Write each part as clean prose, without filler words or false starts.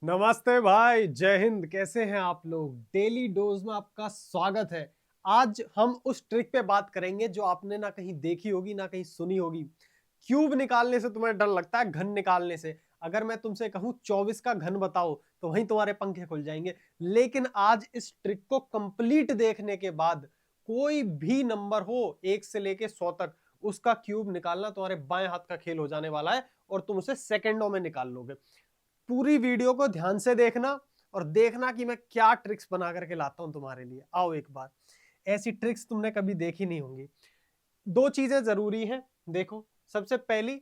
नमस्ते भाई, जय हिंद। कैसे हैं आप लोग? डेली डोज में आपका स्वागत है। आज हम उस ट्रिक पे बात करेंगे जो आपने ना कहीं देखी होगी ना कहीं सुनी होगी। क्यूब निकालने से तुम्हें डर लगता है, घन निकालने से। अगर मैं तुमसे कहूं 24 का घन बताओ तो वहीं तुम्हारे पंखे खुल जाएंगे। लेकिन आज इस ट्रिक को कंप्लीट देखने के बाद कोई भी नंबर हो 1 से लेके 100 तक, उसका क्यूब निकालना तुम्हारे बाएं हाथ का खेल हो जाने वाला है और तुम उसे सेकेंडों में निकाल लोगे। पूरी वीडियो को ध्यान से देखना और देखना कि मैं क्या ट्रिक्स बना करके लाता हूं तुम्हारे लिए। आओ एक बार, ऐसी ट्रिक्स तुमने कभी देखी नहीं होंगी। दो चीजें जरूरी हैं। देखो, सबसे पहली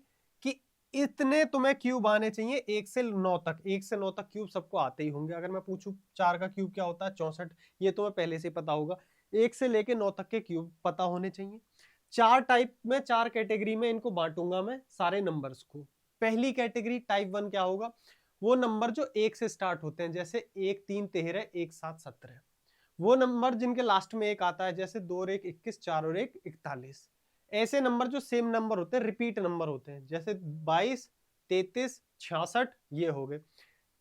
कि इतने तुम्हें क्यूब आने चाहिए 1 से 9 तक। 1 से 9 तक क्यूब सबको आते ही होंगे। अगर मैं पूछूं 4 का क्यूब क्या होता है, 64, ये तुम्हें पहले से पता होगा। 1 से लेके 9 तक के क्यूब पता होने चाहिए। चार टाइप में, चार कैटेगरी में इनको बांटूंगा मैं सारे नंबर्स को। पहली कैटेगरी टाइप 1 क्या होगा? वो नंबर जो 1 से स्टार्ट होते हैं, जैसे 1 3 13, 1 7 17। वो नंबर जिनके लास्ट में 1 आता है, जैसे 2 और 1 21, 4 और 1 41। ऐसे नंबर जो सेम नंबर होते हैं, रिपीट नंबर होते हैं, जैसे 22, 33, 66, ये हो गए।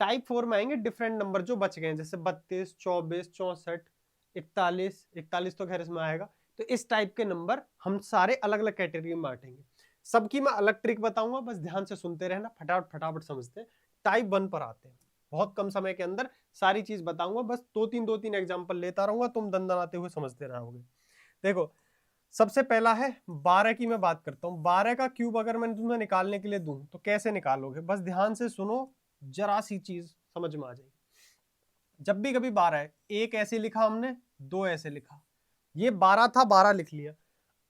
टाइप 4 में आएंगे डिफरेंट नंबर जो बच गए हैं, जैसे 32, 24, 64, 41। 41 तो खैर इसमें आएगा। तो इस टाइप के नंबर हम सारे अलग अलग कैटेगरी में बांटेंगे। सबकी मैं अलग ट्रिक बताऊंगा, बस ध्यान से सुनते रहना, फटाफट फटाफट समझते हैं। टाइप 1 पर आते हैं। बहुत कम समय के अंदर सारी चीज बताऊंगा, बस दो तीन एग्जांपल लेता रहूंगा, तुम दंदनाते हुए समझते रहोगे। देखो, सबसे पहला है 12 की। मैं बात करता हूँ 12 का क्यूब। अगर मैं तुम्हें निकालने के लिए दूं तो कैसे निकालोगे? बस ध्यान से सुनो, जरा सी चीज समझ में आ जाएगी। जब भी कभी 12 है, एक ऐसे लिखा हमने, दो ऐसे लिखा, ये 12 था, 12 लिख लिया।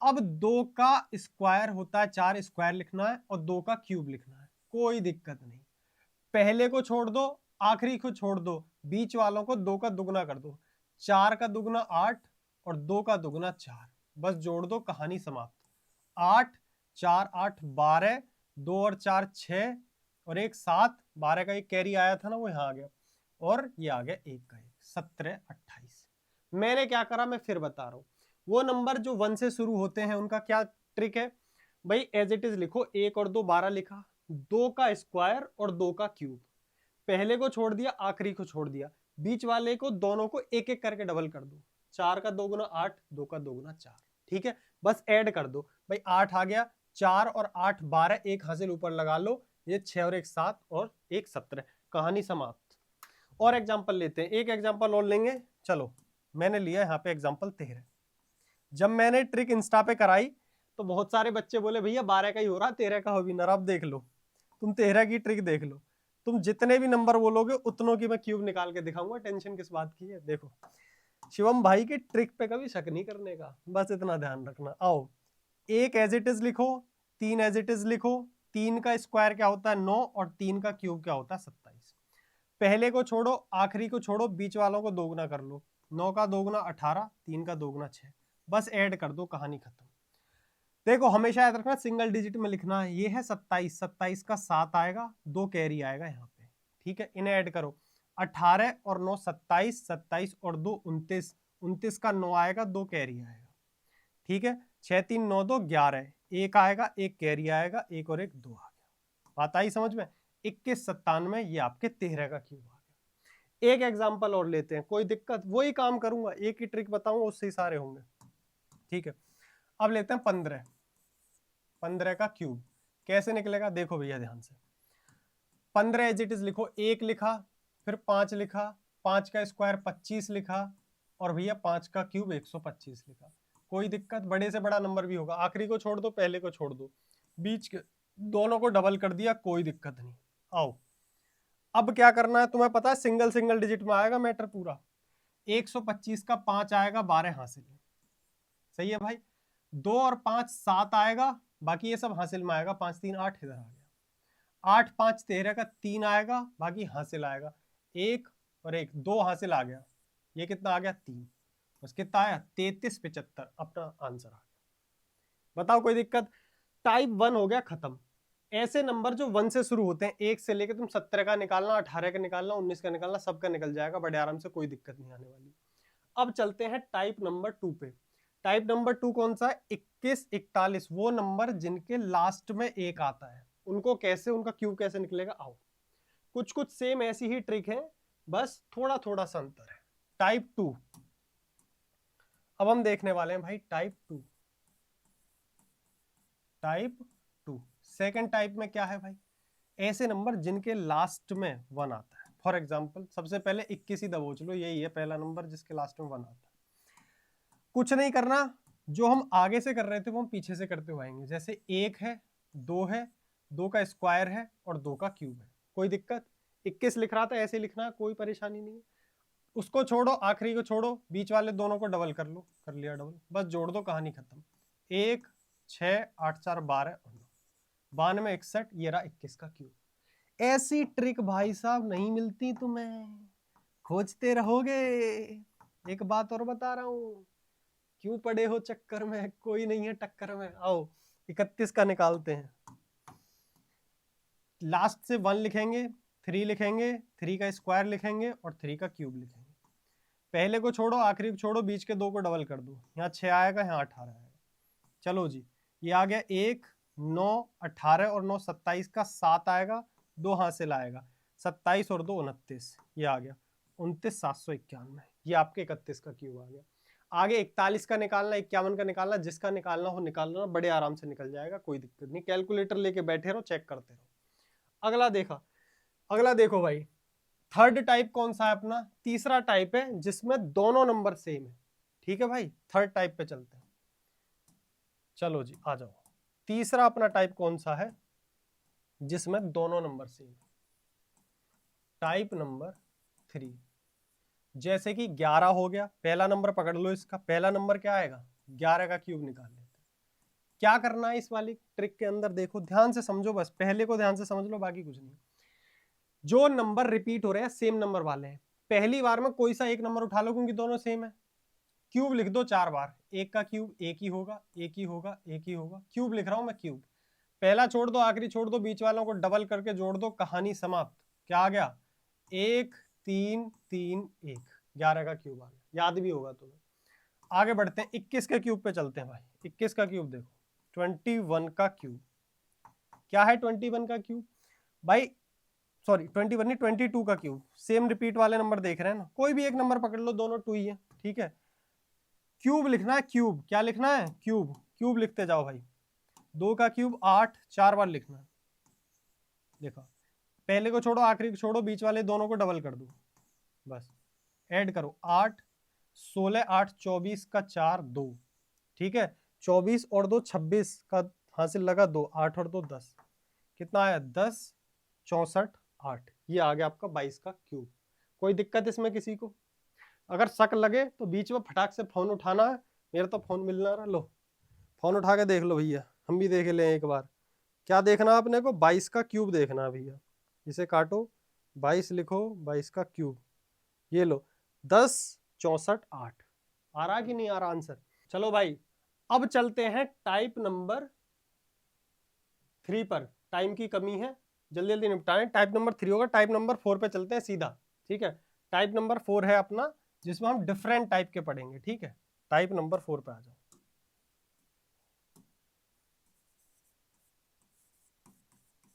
अब दो का स्क्वायर होता है 4, स्क्वायर लिखना है, और दो का क्यूब लिखना है। कोई दिक्कत नहीं। पहले को छोड़ दो, आखिरी को छोड़ दो, बीच वालों को दो का दुगना कर दो। 4 का दुगना 8 और 2 का दुगना 4। बस जोड़ दो, कहानी समाप्त। 8 4 8 12, 2 और 4 6 और एक 7। 12 का एक कैरी आया था ना, वो यहाँ आ गया, और ये आ गया 1 का 1, 17 28। मैंने क्या करा, मैं फिर बता रहा हूँ। वो नंबर जो 1 से शुरू होते हैं उनका क्या ट्रिक है भाई? एज इट इज लिखो, 1 और 2 12 लिखा, 2 का स्क्वायर और 2 का क्यूब। पहले को छोड़ दिया, आखिरी को छोड़ दिया, बीच वाले को दोनों को एक एक करके डबल कर दो। 4 का दोगुना 8, 2 का दोगुना 4। ठीक है, बस ऐड कर दो भाई। 8 आ गया, 4 और 8 12, एक हासिल ऊपर लगा लो, ये 6 और एक 7 और एक 17। कहानी समाप्त। और एग्जाम्पल लेते हैं, एक एग्जाम्पल और लेंगे। चलो, मैंने लिया यहाँ पे एग्जाम्पल 13। जब मैंने ट्रिक इंस्टा पे कराई तो बहुत सारे बच्चे बोले भैया 12 का ही हो रहा, 13 का हो भी ना रहा। अब देख लो, तुम 13 की ट्रिक देख लो। तुम जितने भी नंबर बोलोगे उतनों की मैं क्यूब निकाल के दिखाऊंगा। टेंशन किस बात की है? देखो, शिवम भाई की ट्रिक पे कभी शक नहीं करने का, बस इतना ध्यान रखना। आओ, एक एज इट इज लिखो, तीन एज इट इज लिखो। 3 का स्क्वायर क्या होता है? 9, और 3 का क्यूब क्या होता है? 27। पहले को छोड़ो, आखिरी को छोड़ो, बीच वालों को दोगुना कर लो। 9 का दोगुना 18, 3 का दोगुना 6। बस ऐड कर दो, कहानी खत्म। देखो, हमेशा याद रखना सिंगल डिजिट में लिखना है। ये है 27, 27 का 7 आएगा, 2 कैरी आएगा यहाँ पे। ठीक है, इन्हें ऐड करो। 18 और 9 27, 27 और 2 29, 29 का 9 आएगा, 2 कैरी आएगा। ठीक है, 6 3 9 2 11, एक आएगा, एक कैरी आएगा, एक और एक 2 आ गया। बात आई समझ में? 21 97, ये आपके 13 का क्यूब आ गया। एक एग्जाम्पल और लेते हैं, कोई दिक्कत? वही काम करूंगा, एक ही ट्रिक बताऊंगा, उससे ही सारे होंगे। ठीक है, अब लेते हैं 15। 15 का क्यूब कैसे निकलेगा? देखो भैया ध्यान से। 15 एज इट इज लिखो, 1 लिखा, फिर 5 लिखा, 5 का स्क्वायर 25 लिखा, और भैया 5 का क्यूब 125 लिखा। कोई दिक्कत? बड़े से बड़ा नंबर भी होगा। आखिरी को छोड़ दो, पहले को छोड़ दो, बीच के दोनों को डबल कर दिया, कोई दिक्कत नहीं। आओ, अब क्या करना है तुम्हें पता है? सिंगल सिंगल डिजिट में आएगा मैटर पूरा। 125 का 5 आएगा, 12 हासिल है। सही है भाई। 2 और 5 7 आएगा, बाकी ये सब हासिल में आएगा। 5 3 8 इधर आ गया। 8 5 13 का 3 आएगा, बाकी हासिल आएगा। 1 और 1 2 हासिल आ गया। ये कितना आ गया? 3। बस कितना आया? 33 75, अपना आंसर आ गया। बताओ, कोई दिक्कत? टाइप 1 हो गया खत्म। ऐसे नंबर जो 1 से शुरू होते हैं, 1 से लेकर तुम 17 का निकालना, 18 का निकालना, 19 का निकालना, सबका निकल जाएगा बड़े आराम से, कोई दिक्कत नहीं आने वाली। अब चलते हैं टाइप नंबर 2 पे। टाइप नंबर 2 कौन सा है? 21 41। वो नंबर जिनके लास्ट में 1 आता है, उनको कैसे, उनका क्यूब कैसे निकलेगा? आओ, कुछ कुछ सेम ऐसी ही ट्रिक है, बस थोड़ा थोड़ा सा अंतर है। टाइप 2 अब हम देखने वाले हैं भाई, टाइप 2। टाइप 2 सेकेंड टाइप में क्या है भाई, ऐसे नंबर जिनके लास्ट में 1 आता है। फॉर एग्जाम्पल सबसे पहले 21 ही दबोच लो, यही है पहला नंबर जिसके लास्ट में 1 आता है। कुछ नहीं करना, जो हम आगे से कर रहे थे वो हम पीछे से करते हुए आएंगे। जैसे 1 है, 2 है, 2 का स्क्वायर है और 2 का क्यूब है। कोई दिक्कत? 21 लिख रहा था, ऐसे लिखना, कोई परेशानी नहीं है। उसको छोड़ो, आखिरी को छोड़ो, बीच वाले दोनों को डबल कर लो, कर लिया डबल, बस जोड़ दो, कहानी खत्म। 1 6 8 4 12 और 9, 92 61, ये रहा 21 का क्यूब। ऐसी ट्रिक भाई साहब नहीं मिलती तुम्हें, खोजते रहोगे। एक बात और बता रहा हूं, क्यों पड़े हो चक्कर में, कोई नहीं है टक्कर में। आओ 31 का निकालते हैं। लास्ट से 1 लिखेंगे, 3 लिखेंगे, 3 का स्क्वायर लिखेंगे और 3 का क्यूब लिखेंगे। पहले को छोड़ो, आखिरी को छोड़ो, बीच के 2 को डबल कर दो, यहाँ 6 आएगा, यहाँ 18 आएगा। चलो जी, ये आ गया 1 9 18 और 9 27 का 7 आएगा, 2 हासिल आएगा, 27 और 2 29, ये आ गया 29 791। ये आपके 31 का क्यूब आ गया। आगे 41 का निकालना, 51 का निकालना, जिसका निकालना हो निकालना, बड़े आराम से निकल जाएगा, कोई दिक्कत नहीं। कैलकुलेटर लेके बैठे रहो, चेक करते रहो। अगला देखो भाई, थर्ड टाइप कौन सा है अपना, तीसरा टाइप है जिसमें दोनों नंबर सेम है। ठीक है भाई, थर्ड टाइप पे चलते हैं। चलो जी आ जाओ, तीसरा अपना टाइप कौन सा है जिसमें दोनों नंबर सेम है। Type number 3। जैसे कि 11 हो गया, पहला नंबर पकड़ लो, इसका पहला नंबर क्या आएगा, 11 का क्यूब निकाल लेते हैं। क्या करना है इस वाली ट्रिक के अंदर, देखो ध्यान से समझो, बस पहले को ध्यान से समझ लो, बाकी कुछ नहीं। जो नंबर रिपीट हो रहे हैं सेम नंबर वाले हैं, पहली बार में कोई सा एक नंबर उठा लो क्योंकि दोनों सेम है। क्यूब लिख दो 4 बार, एक का क्यूब एक ही होगा, एक ही होगा, एक ही होगा। क्यूब लिख रहा हूं मैं, क्यूब। पहला छोड़ दो, आखिरी छोड़ दो, बीच वालों को डबल करके जोड़ दो, कहानी समाप्त। क्या आ गया, 1 3 3 1, 11 का क्यूब आ गया, याद भी होगा तुम्हें। आगे बढ़ते हैं, 21 के क्यूब पे चलते हैं भाई। 21 का क्यूब देखो, 21 का क्यूब क्या है, 21 का क्यूब भाई, सॉरी 21 नहीं, 22 का क्यूब। सेम रिपीट वाले नंबर देख रहे हैं ना, कोई भी एक नंबर पकड़ लो, दोनों 2 ही है, ठीक है। क्यूब लिखना है, क्यूब क्या लिखना है, क्यूब। क्यूब लिखते जाओ भाई, 2 का क्यूब 8, 4 बार लिखना है। देखो पहले को छोड़ो, आखिरी को छोड़ो, बीच वाले दोनों को डबल कर दो, बस ऐड करो। 8 16 8 24 का 4 2, ठीक है। 24 और 2 26 का हासिल लगा 2, 8 और 2 10, कितना आया 10 64 8, ये आ गया आपका 22 का क्यूब। कोई दिक्कत इसमें किसी को? अगर शक लगे तो बीच में फटाक से फोन उठाना है, मेरा तो फोन मिलना रहा, लो फोन उठा के देख लो भैया, हम भी देख लें एक बार। क्या देखना अपने को, 22 का क्यूब देखना भैया। इसे काटो, 22 लिखो, 22 का क्यूब, ये लो 10 64 8। आ रहा कि नहीं आ रहा आंसर? चलो भाई, अब चलते हैं टाइप नंबर 3 पर। टाइम की कमी है, जल्दी जल्दी निपटाएं। टाइप नंबर 3 होगा, टाइप नंबर 4 पे चलते हैं सीधा, ठीक है। टाइप नंबर 4 है अपना, जिसमें हम डिफरेंट टाइप के पढ़ेंगे, ठीक है। टाइप नंबर 4 पे आ जाओ।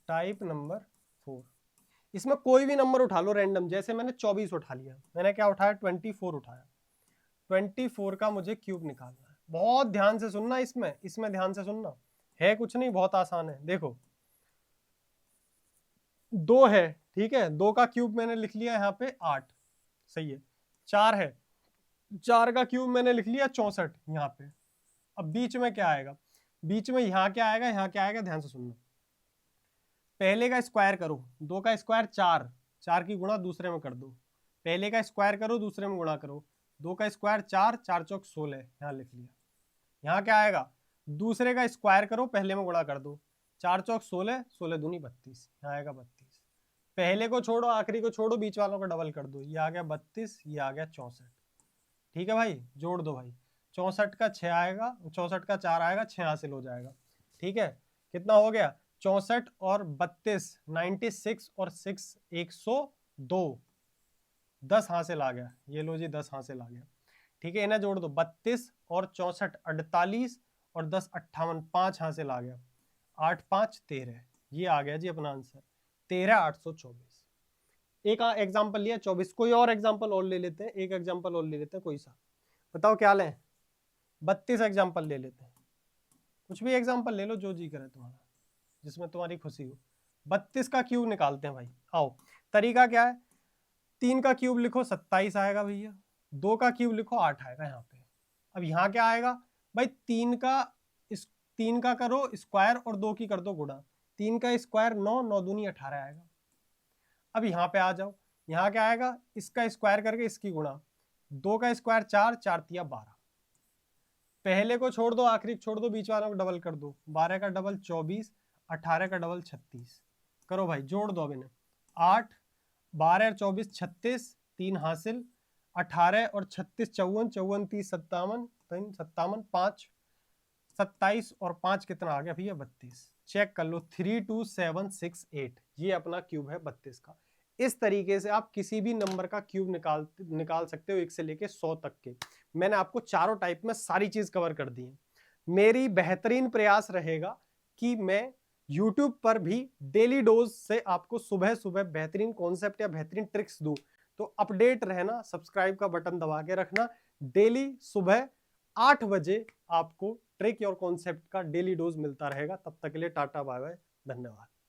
टाइप नंबर 4, इसमें कोई भी नंबर उठा लो रैंडम, जैसे मैंने 24 उठा लिया, मैंने क्या उठाया 24 उठाया। 24 का मुझे क्यूब निकालना है, बहुत ध्यान से सुनना, इसमें ध्यान से सुनना, है कुछ नहीं, बहुत आसान है। देखो 2 है, ठीक है, 2 का क्यूब मैंने लिख लिया यहाँ पे 8, सही है। 4 है, 4 का क्यूब मैंने लिख लिया 64 यहाँ पे। अब बीच में क्या आएगा, बीच में यहाँ क्या आएगा, यहाँ क्या आएगा, ध्यान से सुनना। पहले का स्क्वायर करो, 2 का स्क्वायर 4, 4 की गुणा दूसरे में कर दो। पहले का स्क्वायर करो, दूसरे में गुणा करो, 2 का स्क्वायर 4, 4 चौक 16, यहाँ लिख लिया। यहाँ क्या आएगा, दूसरे का स्क्वायर करो, पहले में गुणा कर दो, 4 चौक 16, 16 दूनी 32, यहाँ आएगा 32। पहले को छोड़ो, आखिरी को छोड़ो, बीच वालों को डबल कर दो, ये आ गया 32, ये आ गया 64, ठीक है भाई। जोड़ दो भाई, 64 का 6 आएगा, 64 का 4 आएगा, 6 हासिल हो जाएगा, ठीक है। कितना हो गया, 64 और 32 96 और 6 102, 10 हासिल आ गया, ये लो जी 10 हासिल आ गया, ठीक है। इन्हें जोड़ दो, 32 और 64 48 और 10 58, 5 हासिल आ गया, 8 5 13, ये आ गया जी अपना आंसर 13824। एक एग्जाम्पल लिया 24, कोई और एग्जाम्पल और ले लेते हैं, एक एग्जाम्पल और ले लेते हैं, कोई सा बताओ क्या लें, 32 एग्जाम्पल ले लेते हैं, कुछ भी एग्जाम्पल ले लो जो जी करे तुम्हारा, जिसमें तुम्हारी खुशी हो। 32 का क्यूब निकालते हैं भाई। आओ, तरीका क्या है, 3 का क्यूब लिखो 27 आएगा भैया, 2 का क्यूब लिखो 8 आएगा यहाँ पे। अब यहाँ क्या आएगा भाई, 3 का करो स्क्वायर और 2 की कर दो गुणा, 3 का स्क्वायर 9, 9 दूनी 18 आएगा। अब यहाँ पे आ जाओ, यहाँ क्या आएगा, इसका स्क्वायर करके इसकी गुणा, 2 का स्क्वायर 4, 4 तिया 12, पहले को छोड़ दो आखिरी छोड़ दो, बीच वालों को डबल कर दो, 12 का डबल 24, 18 का डबल 36, करो भाई जोड़ दो अब इन्हें, 8 12 और 24 36, 3 हासिल, 18 और 36 54, 54 30 57, 3 57, 5 27 और 5 कितना आ गया भैया 32। चेक कर लो, 32768, ये अपना क्यूब है 32 का। इस तरीके से आप किसी भी नंबर का क्यूब निकाल सकते हो 1 से लेके 100 तक के। मैंने आपको चारों टाइप में सारी चीज कवर कर दी है। मेरी बेहतरीन प्रयास रहेगा कि मैं YouTube पर भी डेली डोज से आपको सुबह सुबह बेहतरीन कॉन्सेप्ट या बेहतरीन ट्रिक्स दूं। तो अपडेट रहना, सब्सक्राइब का बटन दबा के रखना, डेली सुबह 8 बजे आपको ट्रिक और कॉन्सेप्ट का डेली डोज मिलता रहेगा। तब तक के लिए टाटा बाय बाय, धन्यवाद।